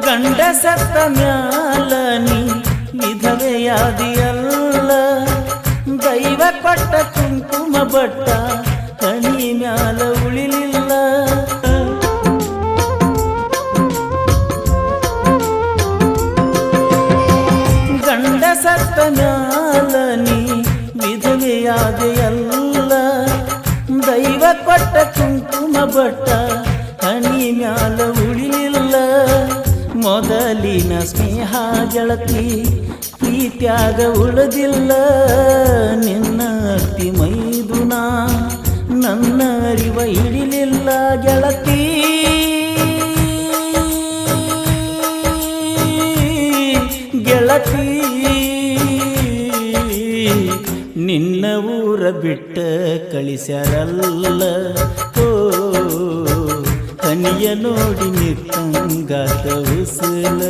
ಗಂಡ ಸತ್ತ ಮ್ಯಾಲ ನೀ ವಿಧವೆಯಾದಿಯಲ್ಲ, ದೈವ ಕೊಟ್ಟ ಕುಂಕುಮ ಬಟ್ಟ ಹಣಿ ಮ್ಯಾಲ ಉಳಿಲಿಲ್ಲ. ಗಂಡ ಸತ್ತ ಮ್ಯಾಲ ನೀ ವಿಧವೆಯಾದಿಯಲ್ಲ, ದೈವ ಕೊಟ್ಟ ಕುಂಕುಮ ಬಟ್ಟ ಹಣಿ ಮ್ಯಾಲ ಉಳಿಲಿಲ್ಲ. ಮೊದಲಿನ ಸ್ನೇಹ ಗೆಳತಿ ಪ್ರೀತ್ಯಾಗ ಉಳಿದಿಲ್ಲ, ನಿನ್ನ ಅತ್ತಿ ಮೈದುನ ನನ್ನ ಅರಿವ ಹಿಡಿಲಿಲ್ಲ ಗೆಳತಿ. ಗೆಳತಿ ನಿನ್ನ ಊರ ಬಿಟ್ಟ ಕಳಿಸ್ಯಾರಲ್ಲ, ಓ ಹನಿಯ ನೋಡಿ ನಿತ್ತಂಗಾತ ಉಸಲ.